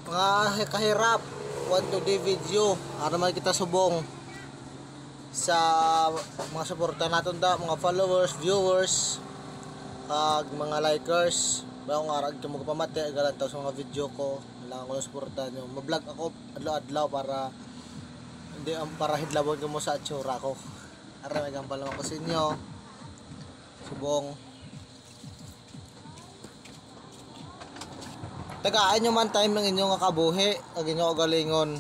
Mga kahirap, want to di video para man kita subong sa mga suporta natin da, mga followers, viewers, kag mga likers. Bago nga rag mo pamati galantaw sa mga video ko. Kailangan ko ng suporta nyo. Ma-vlog ako adlaw-adlaw para hidlawon ko mo sa atsura ko. Ara may gambal naman ko sa inyo. Subong. Tagaan nyo man time ng inyong kabuhi, kag inyo kagalingon.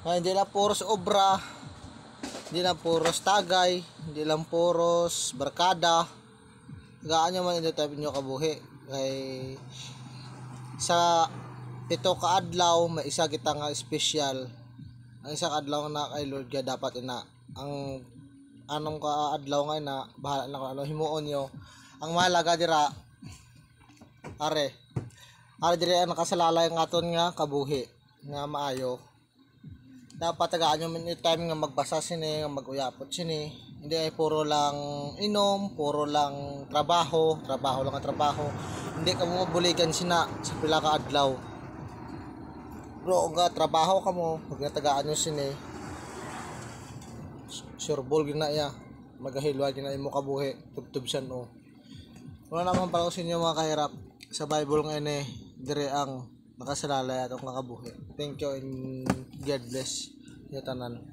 Hindi lang puros obra, hindi lang puros tagay, hindi lang puros barkada. Tagaan nyo man inyong time inyo kabuhi. Kay sa 7 ka adlaw may isa kita nga special. Ang isang adlaw na kay Lord God dapat ina. Ang anong ka adlaw nga ina, bahala na kung ano himuon nyo. Ang mahalaga dira are dire ang nakasalalay ng aton nga kabuhi nga maayo. Dapat tagaan nyo man yung time nga magbasa sini, nga maguyapot sini. Hindi ay puro lang inom, puro lang trabaho lang ang trabaho. Hindi ka mo mabuligan sina sa pila ka adlaw. Bro, nga trabaho ka mo, pag natagaan nyo sini, sureball gina ya, magahilwa gina mo kabuhi, tubtub siya no. Wala naman para ko sa inyo mga kahirap. Sa Bible ngayon dire ang nakasalalay atong kakabuhi. Thank you and God bless. Yung tanan.